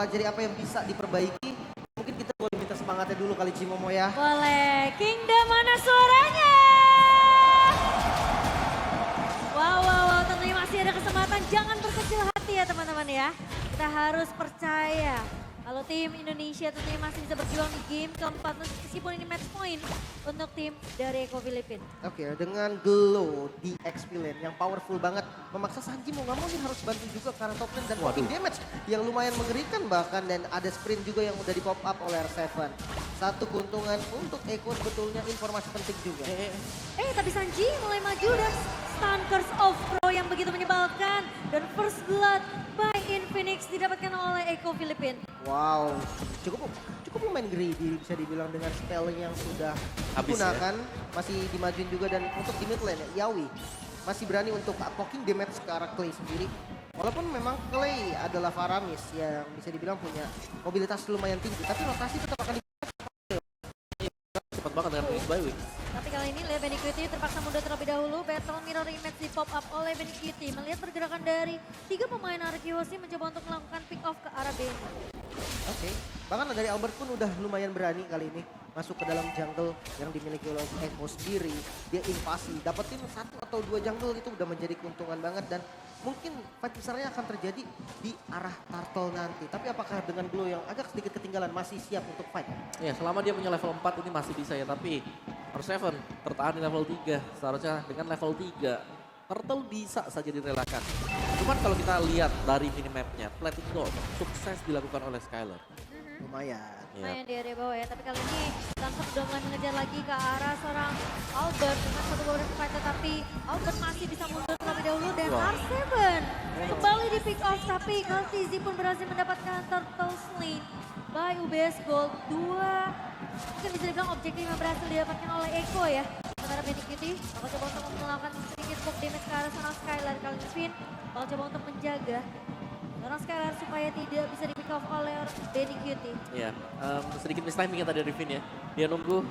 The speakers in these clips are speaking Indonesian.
Jadi apa yang bisa diperbaiki? Mungkin kita boleh minta semangatnya dulu kali Cimomo ya. Boleh, Kingdom mana suaranya? Wow, tentunya masih ada kesempatan. Jangan berkecil hati ya teman-teman ya. Kita harus percaya kalau tim Indonesia tentunya masih bisa berjuang di game keempat meskipun ini match point untuk tim dari Eko Filipin. Oke, dengan Glow di XP lane yang powerful banget. Memaksa Sanji mau nggak mau nih harus bantu juga karena top lane dan popping damage yang lumayan mengerikan bahkan. Dan ada sprint juga yang udah di pop up oleh R7. Satu keuntungan untuk Eko sebetulnya informasi penting juga. Tapi Sanji mulai maju dan stun Curse of Pro yang begitu menyebalkan. Dan first blood by Infinix didapatkan oleh Eko Filipin. Wow, cukup lumayan greedy bisa dibilang dengan spell yang sudah digunakan. Masih dimajuin juga dan untuk di mid lane ya, Yawi masih berani untuk poking damage ke arah Clay sendiri. Walaupun memang Clay adalah Faramis yang bisa dibilang punya mobilitas lumayan tinggi, tapi rotasi tetap akan Cepat banget dengan Phoenix by Wings. Tapi kali ini lihat Benecuity terpaksa mundur terlebih dahulu. Battle Mirror Image di pop up oleh Benecuity. Melihat pergerakan dari 3 pemain Arkeosi mencoba untuk melakukan pick off ke arah Benny. Oke, bahkan dari Albert pun udah lumayan berani kali ini masuk ke dalam jungle yang dimiliki oleh Eko sendiri. Dia invasi, dapetin 1 atau 2 jungle itu udah menjadi keuntungan banget dan mungkin fight besarnya akan terjadi di arah Turtle nanti. Tapi apakah dengan Glow yang agak sedikit ketinggalan masih siap untuk fight? Ya, selama dia punya level 4 ini masih bisa ya, tapi R7 tertahan di level 3. Seharusnya dengan level 3 Turtle bisa saja direlakan. Cuman kalau kita lihat dari minimapnya, Plating Door sukses dilakukan oleh Skylar. Lumayan. Lumayan di area bawah ya, tapi kali ini Langsung sudah mulai mengejar lagi ke arah seorang Albert dengan satu beberapa fight, tetapi Albert masih bisa mundur terlebih dahulu dan R7 kembali di pick off, tapi Kaltizi pun berhasil mendapatkan turtle sling by UBS Gold 2. Mungkin bisa dibilang objektif yang berhasil didapatkan oleh Eko ya. Sementara Benecuity bakal coba untuk melakukan sedikit poke damage ke arah seorang Skylar. Kali ini Finn bakal coba untuk menjaga seorang Skylar supaya tidak bisa di pick off oleh Benecuity. Ya, sedikit mistiming tadi dari Vin ya. Dia nunggu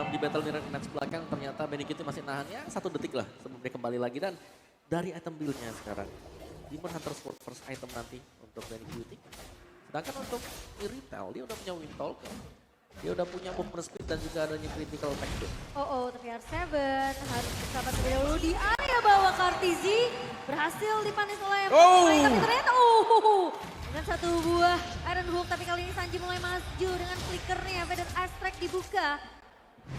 di battle mirror match belakang, ternyata Benecuity masih nahan ya 1 detik lah sebelum dia kembali lagi. Dan dari item build-nya sekarang, Demon Hunter Sword first item nanti untuk Benecuity. Sedangkan untuk retail dia udah punya Windtalk, dia udah punya movement speed dan juga adanya critical factor. Tapi R7 harus bersabar terlebih dahulu di area bawah. Kartizi berhasil dipanis oleh tapi ternyata dengan 1 buah Iron Hook, tapi kali ini Sanji mulai maju dengan flickernya. Feather Astrek dibuka.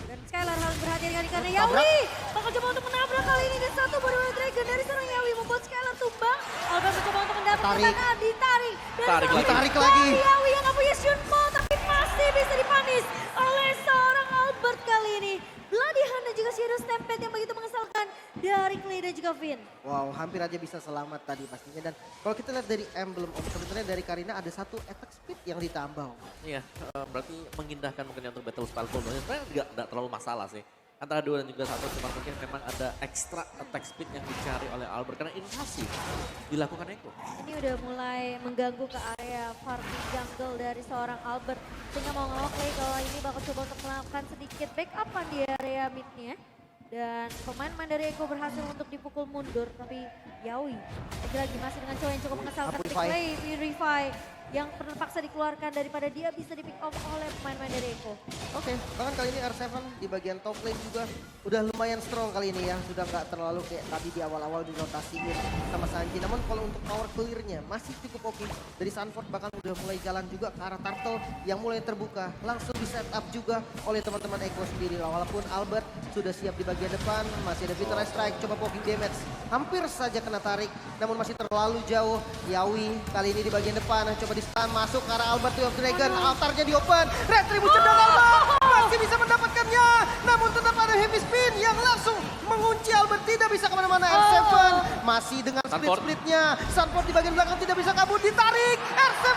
Dan Skylar harus berhati-hati karena Yawi bakal coba untuk menabrak kali ini, dan 1 buah Dragon dari seorang Yawi membuat Skylar tumbang. Albert mencoba untuk mendapatkan ditarik. Ditarik lagi. Yawi yang nggak punya Shunpo, tapi masih bisa dipanis oleh seorang Albert kali ini. Bloody Hand dan juga Shadow Stampede yang begitu mengesalkan dari Clay dan juga Vin. Wow, hampir aja bisa selamat tadi pastinya. Dan kalau kita lihat dari emblem sebenarnya dari Karina ada 1 attack speed yang ditambah. Iya, berarti mengindahkan mungkin untuk battle style combo-nya. Sebenarnya nggak terlalu masalah sih. Antara 2 dan juga 1, cuma mungkin memang ada extra attack speed yang dicari oleh Albert karena invasi dilakukan Eko. Ini udah mulai mengganggu ke area farming jungle dari seorang Albert. Sehingga mau nggak mau Clay kalau ini bakal coba untuk melakukan sedikit backupan di area mid-nya. Dan pemain-pemain dari Eko berhasil untuk dipukul mundur, tapi Yawi lagi-lagi masih dengan cowok yang cukup mengesalkan. Clay Purify yang terpaksa dikeluarkan daripada dia bisa di pick off oleh pemain-pemain dari Eko. Oke, bahkan kali ini R7 di bagian top lane juga udah lumayan strong kali ini ya. Sudah nggak terlalu kayak tadi di awal-awal dirotasiin sama Sanji. Namun kalau untuk power clear-nya masih cukup oke. Dari Sanford bahkan udah mulai jalan juga ke arah Turtle yang mulai terbuka. Langsung di set up juga oleh teman-teman Eko sendiri. Walaupun Albert sudah siap di bagian depan, masih ada Vital Strike, coba poking damage. Hampir saja kena tarik, namun masih terlalu jauh. Yawi kali ini di bagian depan, coba di stun masuk ke arah Albert of Dragon. Altarnya di open, Retribution dan Albert masih bisa mendapatkannya. Namun tetap ada heavy spin yang langsung mengunci Albert, tidak bisa kemana-mana. R7 masih dengan split-splitnya. Sanford di bagian belakang tidak bisa kabur, ditarik. R7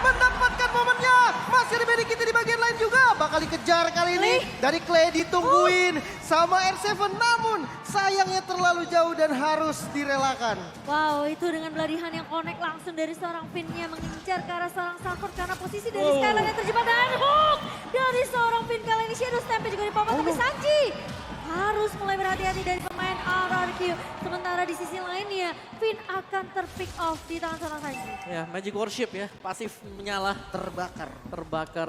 mendapatkan momennya. Masih ada Benecuity di bagian lain juga. Bakal dikejar kali ini. Dari Clay ditungguin sama R7. Namun sayangnya terlalu jauh dan harus direlakan. Wow, itu dengan Bloody Hand yang connect langsung dari seorang Finn-nya mengincar ke arah seorang Sanford karena posisi dari Skylar yang terjebak, dan hook dari seorang Finn kali ini. Shadow Stampede juga di pop up, tapi Sanji harus mulai berhati-hati dari pemain RRQ. Sementara di sisi lainnya, Finn akan terpick off di tangan seorang Sanji. Ya, Magic Worship ya, pasif menyala. Terbakar.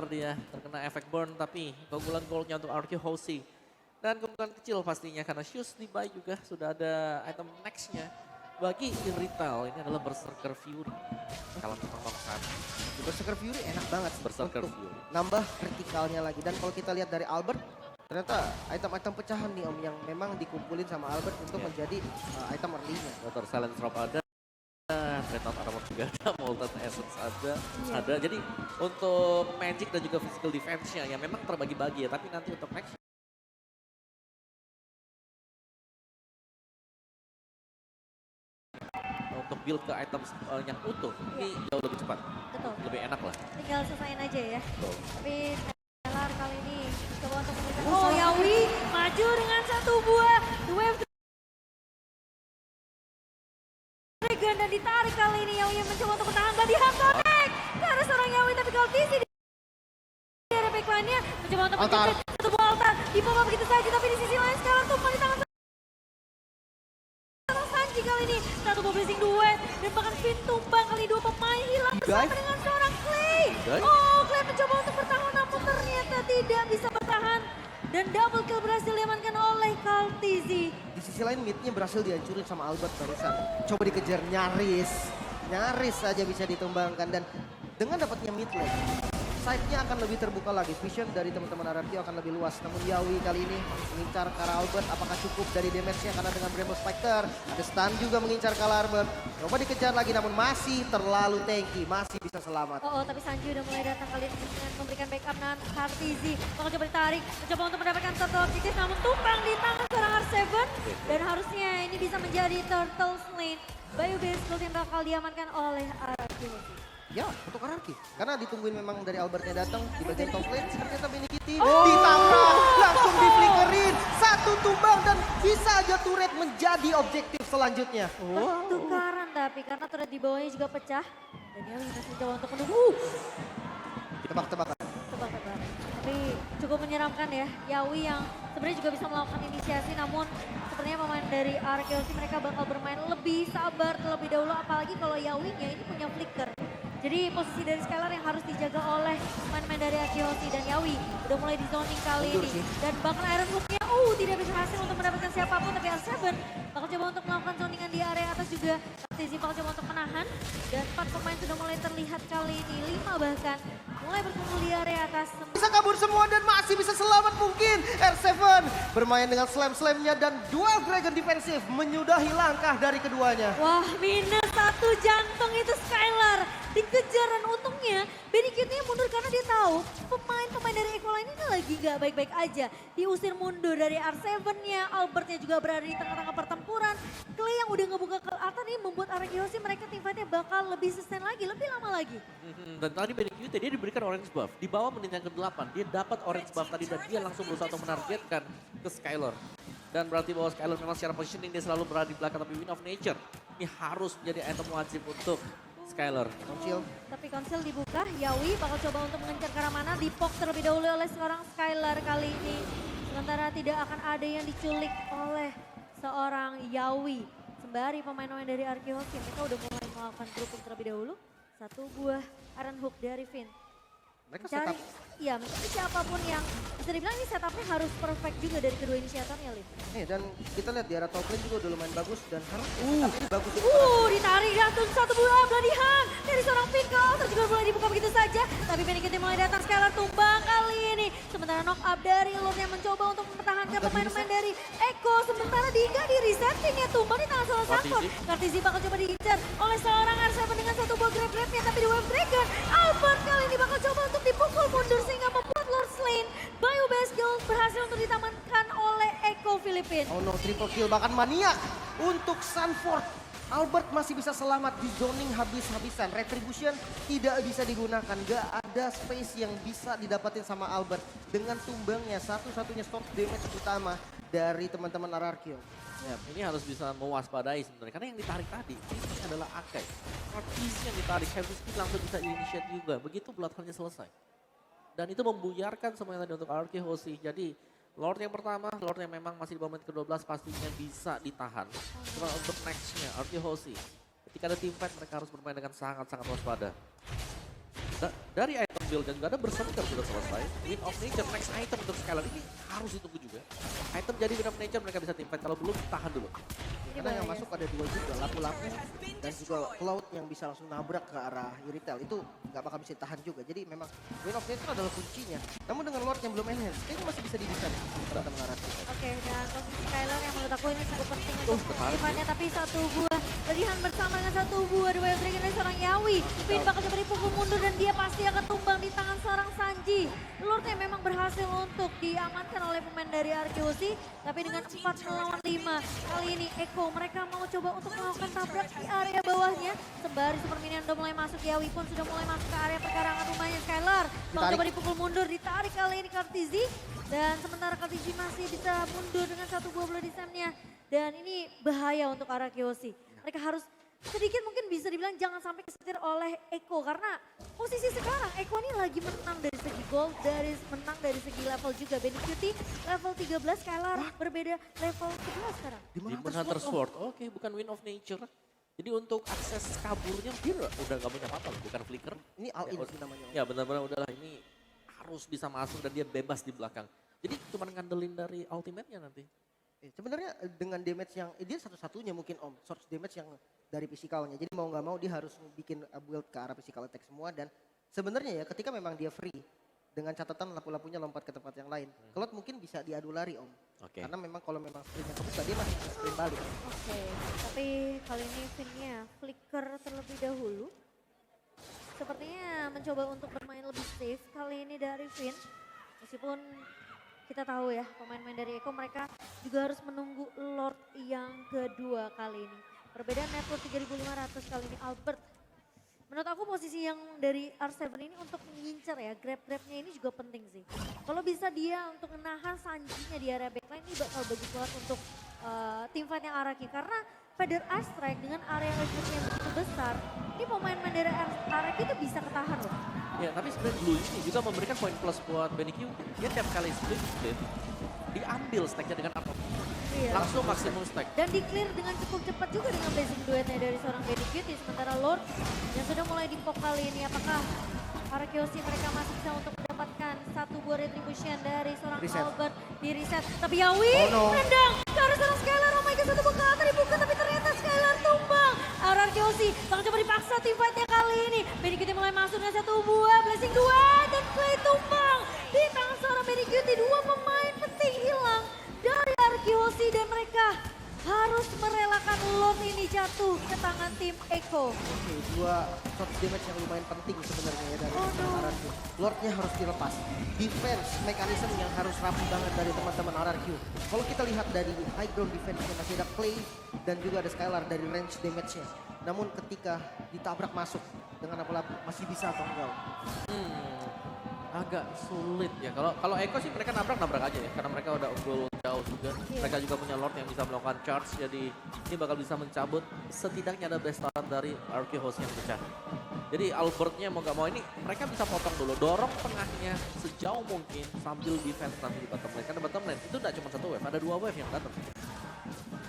Dia, terkena efek burn, tapi keunggulan goldnya untuk RRQ Hoshi. Dan keunggulan kecil pastinya karena Shoes di buy juga sudah ada item nextnya. Bagi Irrital ini adalah Berserker Fury. Kalau kita ngomongkan Berserker Fury enak banget sih Berserker untuk Fury. nambah vertikalnya lagi. Dan kalau kita lihat dari Albert, ternyata item-item pecahan nih Om yang memang dikumpulin sama Albert untuk Iya. menjadi item early-nya. Motor Silent Drop ada, Dreadnought Armor juga ada, Molten Essence ada. Jadi untuk Magic dan juga Physical Defense-nya ya memang terbagi-bagi ya. Tapi nanti untuk next untuk build ke item yang utuh ini jauh lebih cepat, Betul. lebih enak lah. Tinggal selesaiin aja ya. Betul. Tapi Stellar kali ini coba untuk memberikan. Oh, Yawi maju dengan satu buah wave Dragon dan ditarik kali ini. Yawi yang mencoba untuk bertahan tadi hard connect. Karena seorang Yawi tapi kalau TC di area backline-nya mencoba untuk Altar. menjepit satu buah altar. Dibongkar begitu saja tapi di sisi lain sekarang tumpah di tangan Sanji kali ini. Satu buah blessing duet dan bahkan Finn tumbang kali dua pemain hilang bersama Guys. dengan seorang Clay. Guys. Oh, Clay mencoba untuk bertahan namun ternyata tidak bisa bertahan. Dan double kill berhasil diamankan oleh Kaltizi. Di sisi lain midnya berhasil dihancurin sama Albert barusan. Coba dikejar nyaris saja bisa ditumbangkan. Dan dengan dapatnya mid lane, side-nya akan lebih terbuka lagi. Vision dari teman-teman RRQ akan lebih luas. Namun Yawi kali ini mengincar ke arah Albert. Apakah cukup dari damage-nya karena dengan Bramble Spectre. Ada stun juga mengincar ke arah Albert. Coba dikejar lagi namun masih terlalu tanky. Masih bisa selamat. Oh, tapi Sanji udah mulai datang kali ini dengan memberikan backup dengan Kaltizi. Bakal coba ditarik, mencoba untuk mendapatkan satu objektif namun tumpang di tangan seorang R7. Dan harusnya ini bisa menjadi Turtle Lane. Bayu Base Gold yang bakal diamankan oleh RRQ. Ya, untuk RRQ. Karena ditungguin memang dari Albertnya datang di bagian top lane. Ternyata Benikiti Oh! ditambah, langsung diflickerin. Satu tumbang dan bisa aja turret menjadi objektif selanjutnya. Tukaran tapi karena turret di bawahnya juga pecah. Dan Yawi masih mencoba untuk menunggu. Tebak-tebakan. Tebak-tebak. Tapi cukup menyeramkan ya. Yawi yang sebenarnya juga bisa melakukan inisiasi namun sepertinya pemain dari RKOC mereka bakal bermain lebih sabar terlebih dahulu apalagi kalau Yawinya ini punya flicker. Jadi posisi dari Skylar yang harus dijaga oleh pemain-pemain dari RKOC dan Yawi udah mulai di zoning kali Mundur ini. sih. Dan bahkan Iron Hook-nya tidak bisa berhasil untuk mendapatkan siapapun tapi R7 bakal coba untuk melakukan zoningan di area atas juga. Tizi bakal coba untuk menahan dan 4 pemain sudah mulai terlihat kali ini, 5 bahkan mulai berkumpul di area atas. Bisa kabur semua dan masih bisa selamat mungkin. R7 bermain dengan slam-slamnya dan dual dragon defensif menyudahi langkah dari keduanya. Wah, minus 1 jantung itu Skylar. Dikejar dan untungnya Benikitnya mundur karena dia tahu pemain-pemain dari Ecoline ini lagi gak baik-baik aja. Diusir mundur dari R7-nya, Albertnya juga berada di tengah-tengah pertempuran. Clay yang udah ngebuka ke atas ini membuat RKOC mereka tim fight-nya bakal lebih sustain lagi, lebih lama lagi. Dan tadi Benikiti dia diberikan orange buff. Di bawah menit yang ke-8 dia dapat orange buff tadi dan dia langsung berusaha untuk menargetkan ke Skylar. Dan berarti bahwa Skylar memang secara positioning dia selalu berada di belakang tapi Wind of Nature ini harus menjadi item wajib untuk Skylar. Konsil. Tapi konsil dibuka, Yawi bakal coba untuk mengejar ke arah mana, dipok terlebih dahulu oleh seorang Skylar kali ini. Sementara tidak akan ada yang diculik oleh seorang Yawi. Sembari pemain-pemain dari RKOC mereka udah mulai melakukan grouping terlebih dahulu. Satu buah Iron Hook dari Finn. Mereka Mencari, setup. iya mencari siapapun yang bisa dibilang ini setupnya harus perfect juga dari kedua inisiatornya, Lin. Dan kita lihat di arah top lane juga udah lumayan bagus dan harus setup ini bagus. Ditarik jatuh satu buah bloody hand dari seorang Pickle. Terus juga mulai dibuka begitu saja. Tapi Benikiti mulai datang Skylar tumbang kali ini. Sementara knock up dari Lord yang mencoba untuk mempertahankan pemain-pemain dari Echo. Sementara Dinga di resetting ya tumbang di tangan seorang Sanford. Kartizi bakal coba diincar oleh seorang R7 dengan satu buah grab-grabnya. Tapi di Wave Dragon, Albert kali ini bakal coba untuk dipukul mundur sehingga membuat Lord Slain. Bayu Best Guild berhasil untuk ditamankan oleh Echo Philippines. Oh no, triple kill bahkan maniak untuk Sanford. Albert masih bisa selamat di zoning habis-habisan. Retribution tidak bisa digunakan. Gak ada space yang bisa didapatin sama Albert. Dengan tumbangnya satu-satunya source damage utama dari teman-teman RRQ. Ya, ini harus bisa mewaspadai sebenarnya. Karena yang ditarik tadi ini adalah Akai. Artis yang ditarik, Heavy Speed langsung bisa initiate juga. Begitu Bloodhound-nya selesai. Dan itu membuyarkan semua yang tadi untuk RRQ Hoshi. Jadi Lord yang pertama, Lord yang memang masih di bawah menit ke-12 pastinya bisa ditahan. Cuma untuk next-nya, Arky Hoshi. Ketika ada team fight mereka harus bermain dengan sangat-sangat waspada. Dari item build dan juga ada berserker sudah selesai. Win of Nature, next item untuk Skylar ini harus ditunggu juga. Item jadi Win of Nature mereka bisa team fight, kalau belum tahan dulu. Karena yang masuk ada dua juga, lapu-lapu dan juga Cloud yang bisa langsung nabrak ke arah Iritel. Itu nggak bakal bisa ditahan juga. Jadi memang Win of Nature adalah kuncinya. Namun dengan Lord yang belum enhance, kayaknya masih bisa di-defend. Teman-teman arah kita. Oke, dan posisi Skylar yang menurut aku ini cukup penting untuk tertarik depannya, tapi satu buah latihan bersama dengan satu buah The Wild Dragon dari seorang Yawi. Finn bakal coba dipukul mundur dan dia pasti akan tumbang di tangan seorang Sanji. Lordnya memang berhasil untuk diamankan oleh pemain dari Arkeosi, tapi dengan 4 melawan 5. Kali ini Eko mereka mau coba untuk melakukan tabrak di area bawahnya. Sembari Super Minion udah mulai masuk, Yawi pun sudah mulai masuk ke area perkarangan rumahnya Skylar. Bakal coba dipukul mundur, ditarik kali ini Kartizi. Dan sementara Kartizi masih bisa mundur dengan satu buah bloody slam-nya. Dan ini bahaya untuk Arkeosi. Mereka harus sedikit mungkin bisa dibilang jangan sampai kesetir oleh Eko. Karena posisi sekarang Eko ini lagi menang dari segi gold, menang dari segi level juga. Benny Cutie level 13, Skylar berbeda level 11 sekarang. Demon Hunter Sword, oke bukan Win of Nature. Jadi untuk akses kaburnya dia udah gak punya apa-apa, bukan flicker. Ini all-in sih namanya. Ya benar-benar udahlah ini harus bisa masuk dan dia bebas di belakang. Jadi cuma ngandelin dari ultimate-nya nanti. Sebenarnya dengan damage yang, dia satu-satunya mungkin Om, source damage yang dari physical-nya. Jadi mau nggak mau dia harus bikin build ke arah physical attack semua. Dan sebenarnya ya ketika memang dia free, dengan catatan lapu-lapunya lompat ke tempat yang lain. Cloud mungkin bisa diadu lari Om. Karena memang kalau memang sprintnya kebuka dia masih bisa sprint balik. Oke, tapi kali ini Finn-nya flicker terlebih dahulu. Sepertinya mencoba untuk bermain lebih safe kali ini dari Finn. Meskipun kita tahu ya pemain-pemain dari Eko mereka juga harus menunggu Lord yang kedua kali ini. Perbedaan network 3.500 kali ini Albert. Menurut aku posisi yang dari R7 ini untuk mengincar ya, grab-grabnya ini juga penting sih. Kalau bisa dia untuk menahan Sanjinya di area backline ini bakal bagus banget untuk tim fightnya Araki. Karena Feather Ice Strike dengan area network yang begitu besar, ini pemain-pemain dari Araki itu bisa ketahan loh. Ya tapi sebenarnya Blue ini juga memberikan poin plus buat Benny Q. Dia tiap kali split, diambil stacknya dengan apa? Iya. Langsung maksimum stack. Dan di clear dengan cukup cepat juga dengan basic duetnya dari seorang Benny Cutie. Sementara Lord yang sudah mulai dipok kali ini, apakah Arkeosi mereka masih bisa untuk mendapatkan satu buah retribution dari seorang Albert di reset. Tapi Yawi nendang ke arah seorang Skylar. Oh my god, satu buah ke atas dibuka tapi ternyata Skylar tumbang. Arkeosi bakal coba dipaksa tim fightnya kali ini. Benny Cutie mulai masuk dengan satu buah, blessing 2 dan play tumbang. Di tangan seorang Benny Cutie, dua pemain penting hilang dari Arkeosi dan mereka harus merelakan Lord ini jatuh ke tangan tim Eko. Oke, dua source damage yang lumayan penting sebenarnya ya dari RRQ. Lordnya harus dilepas. Defense mekanisme yang harus rapi banget dari teman-teman RRQ. Kalau kita lihat dari high ground defense-nya masih ada Clay dan juga ada Skylar dari range damage-nya. Namun ketika ditabrak masuk dengan apa-apa masih bisa atau enggak? Agak sulit ya. Kalau Eko sih mereka nabrak aja ya. Karena mereka udah unggul jauh juga. Mereka juga punya Lord yang bisa melakukan charge. Jadi ini bakal bisa mencabut setidaknya ada best start dari Arky Host yang pecah. Jadi Albertnya mau gak mau ini mereka bisa potong dulu. Dorong tengahnya sejauh mungkin sambil defense nanti di bottom lane. Karena bottom lane itu gak cuma satu wave, ada dua wave yang datang.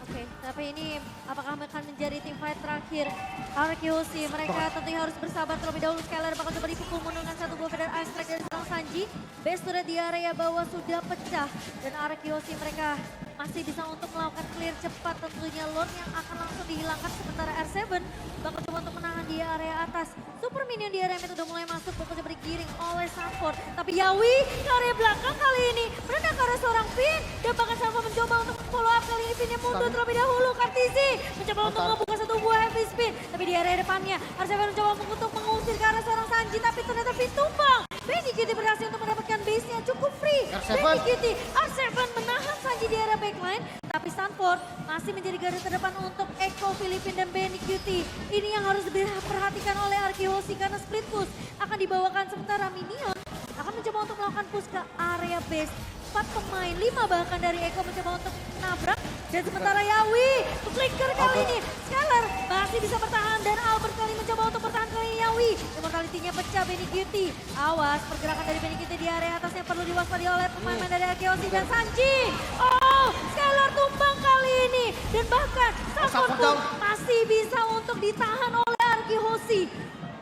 Oke, tapi ini apakah akan menjadi tim fight terakhir Arkeosi? Mereka tentunya harus bersabar terlebih dahulu. Skylar bakal coba dipukul mundur dengan satu buah Feather Ice Strike dari seorang Sanji. Base turret di area bawah sudah pecah. Dan Arkeosi mereka masih bisa untuk melakukan clear cepat. Tentunya Lord yang akan langsung dihilangkan. Sementara R7 bakal coba untuk menahan di area atas. Super Minion di area mid udah mulai masuk. Bakal coba digiring oleh Sanford. Tapi Yawi ke area belakang kali ini menendang ke arah seorang Finn. Dan bahkan Sanford mencoba untuk follow up kali ini. Finn yang mundur terlebih dahulu. Kartizi mencoba untuk membuka satu buah heavy spin. Tapi di area depannya R7 mencoba untuk mengusir ke arah seorang Sanji. Tapi ternyata Finn tumbang. Benny Cutie berhasil untuk mendapatkan base-nya cukup free. Benny Cutie, R7 menahan Sanji di area backline. Tapi Sanford masih menjadi garda terdepan untuk Eko, Filipin dan Benny Cutie. Ini yang harus diperhatikan oleh Arkeosi karena split push akan dibawakan sementara Minion akan mencoba untuk melakukan push ke area base. pemain, 5 bahkan dari Eko mencoba untuk nabrak. Dan sementara Yawi, flicker kali ini. Skylar masih bisa bertahan dan Albert kali mencoba untuk bertahan kali ini Yawi. Immortality-nya pecah Benny Cutie. Awas pergerakan dari Benny Cutie di area atasnya perlu diwaspadai oleh pemain dari Arkeosi dan Sanji. Oh, Skylar tumbang kali ini. Dan bahkan Sanford pun masih bisa untuk ditahan oleh Arkeosi.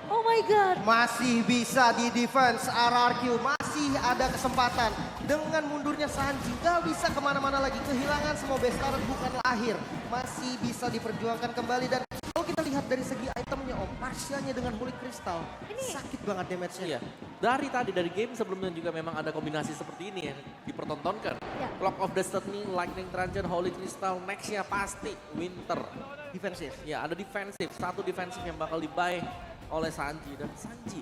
Oh my God. Masih bisa di defense RRQ, masih ada kesempatan. Dengan mundurnya Sanji, gak bisa kemana-mana lagi. Kehilangan semua best card bukan lahir. Masih bisa diperjuangkan kembali. Dan kalau kita lihat dari segi itemnya Om, Marsianya dengan Holy Crystal, sakit banget damage-nya. Iya, dari game sebelumnya juga memang ada kombinasi seperti ini yang dipertontonkan. Ya. Clock of Destiny, Lightning Truncheon, Holy Crystal, next-nya pasti Winter. Defensif. Ya ada defensif, satu defensif yang bakal dibuy oleh Sanji. Dan Sanji,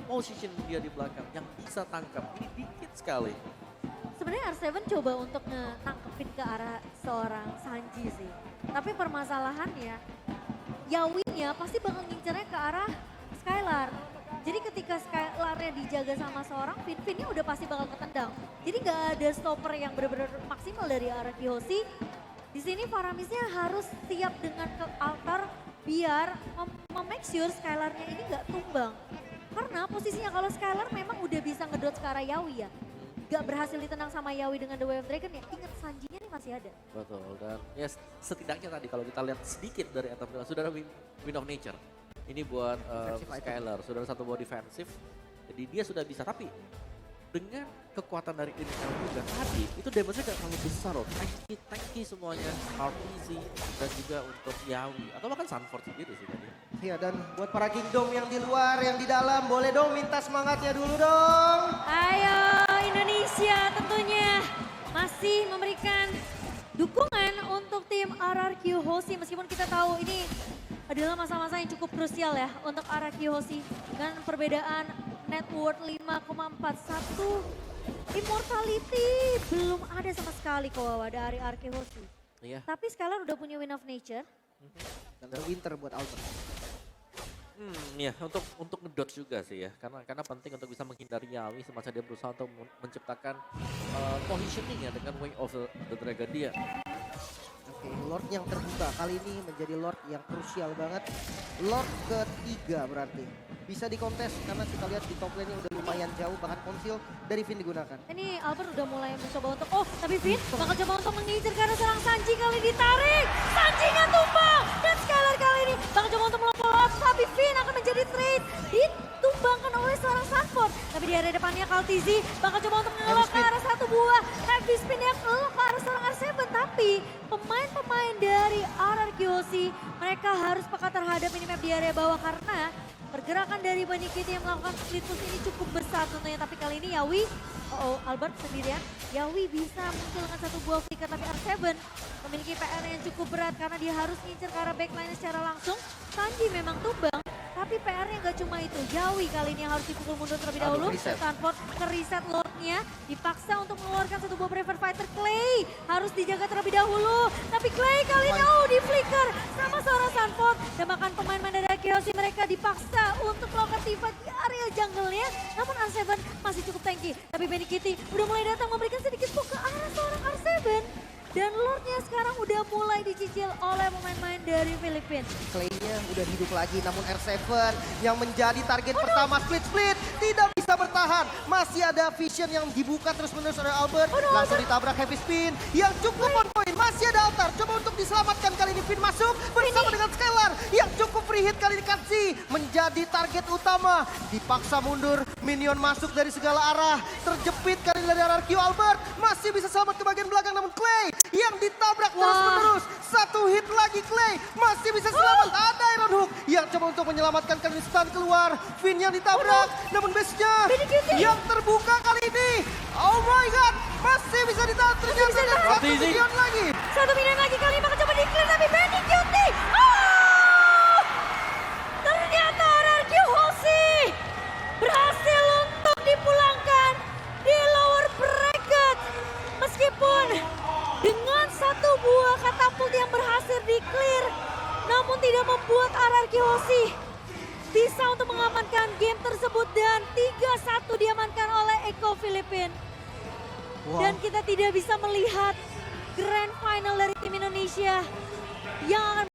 position dia di belakang yang bisa tangkap, ini dikit sekali. Sebenarnya R7 coba untuk nangkepin ke arah seorang Sanji sih. Tapi permasalahannya, Yawinya pasti bakal ngincernya ke arah Skylar. Jadi ketika Skylarnya dijaga sama seorang, Fin-Finnya udah pasti bakal ketendang. Jadi gak ada stopper yang benar-benar maksimal dari arah Kihosi. Di sini Faramisnya harus siap dengan ke altar biar make sure Skylarnya ini gak tumbang. Karena posisinya kalau Skylar memang udah bisa ngedot ke arah Yawi ya. Gak berhasil ditendang sama Yawi dengan The Way of Dragon ya, ingat Sanjinya nih masih ada. Betul, dan ya setidaknya tadi kalau kita lihat sedikit dari atas bilang, sudah ada Wind of Nature. Ini buat Skylar, sudah ada satu buah defensif, jadi dia sudah bisa. Tapi dengan kekuatan dari Intel juga tadi, itu damage-nya gak terlalu besar loh. Tanky semuanya, RPG dan juga untuk Yawi, atau bahkan Sanford sendiri sih tadi. Iya, dan buat para Kingdom yang di luar, yang di dalam, boleh dong minta semangatnya dulu dong. Ayo Indonesia tentunya masih memberikan dukungan untuk tim RRQ Hoshi. Meskipun kita tahu ini adalah masa-masa yang cukup krusial ya untuk RRQ Hoshi. Dengan perbedaan net worth 5,41. Immortality belum ada sama sekali Kawawa dari RRQ Hoshi. Iya. Tapi Skylar udah punya Wind of Nature. Dan ada Winter buat Albert. Ya untuk ngedodge juga sih ya, karena penting untuk bisa menghindari Yawi semasa dia berusaha untuk menciptakan positioning ya dengan Way of the Dragon dia. Oke, Lord yang terbuka kali ini menjadi Lord yang krusial banget. Lord ketiga berarti. Bisa dikontes karena kita lihat di top lane-nya udah lumayan jauh, bahkan konsil dari Finn digunakan. Ini Albert udah mulai mencoba untuk, tapi Finn bakal coba untuk mengincar karena serang Sanji kali ditarik. Sanjinya tumbang dan Skylar kali ini bakal coba untuk melompat, tapi Finn akan menjadi trade. Ditumbangkan oleh seorang Sanford. Tapi di area depannya Kaltizi bakal coba untuk mengelok ke arah satu buah heavy spin yang ngelok ke arah seorang R7. Tapi pemain-pemain dari RRQ Hoshi mereka harus peka terhadap minimap di area bawah karena pergerakan dari Benny Cutie yang melakukan split push ini cukup besar tentunya. Tapi kali ini Yawi, Albert sendirian. Yawi bisa muncul dengan satu buah flicker, tapi R7 memiliki PR yang cukup berat karena dia harus ngincer ke arah backline secara langsung. Sanji memang tumbang, tapi PR-nya gak cuma itu. Yawi kali ini harus dipukul mundur terlebih dahulu. Sanford ke-reset Lord-nya, dipaksa untuk mengeluarkan satu buah preferred fighter. Clay harus dijaga terlebih dahulu. Tapi Clay kali ini di flicker sama seorang Sanford. Dan bahkan pemain-pemain dari Kiyoshi mereka dipaksa untuk melakukan teamfight di area jungle-nya. Namun R7 masih cukup tanky. Tapi Benny Cutie udah mulai datang memberikan sedikit poke ke arah seorang R7. Dan Lord-nya sekarang udah mulai dicicil oleh pemain-pemain dari Filipina. Clay-nya udah hidup lagi, namun R7 yang menjadi target pertama split-split tidak bisa bertahan. Masih ada vision yang dibuka terus-menerus oleh Albert. Langsung ditabrak heavy spin yang cukup on point. Masih ada altar, coba untuk diselamatkan kali ini. Finn masuk bersama dengan Skylar yang cukup free hit kali ini. Katsi menjadi target utama. Dipaksa mundur, minion masuk dari segala arah. Terjepit kali ini dari RRQ. Albert masih bisa selamat ke bagian belakang, namun Clay yang ditabrak terus-menerus. Satu hit lagi Clay masih bisa selamat. Ada Iron Hook yang coba untuk menyelamatkan kali ini. Stun keluar. Finn yang ditabrak. Namun base-nya yang terbuka kali ini. Oh my God. Masih bisa ditahan. Ternyata satu minion lagi. Satu minion lagi kali ini bakal coba di-clear tapi Benny Cutie. Ternyata RRQ Hoshi berhasil untuk dipulangkan di lower bracket. Meskipun dengan satu buah katapult yang berhasil di-clear, namun tidak membuat RRQ Hoshi bisa untuk mengamankan game tersebut dan 3-1 diamankan oleh Eko Filipin. Wow. Dan kita tidak bisa melihat grand final dari tim Indonesia yang akan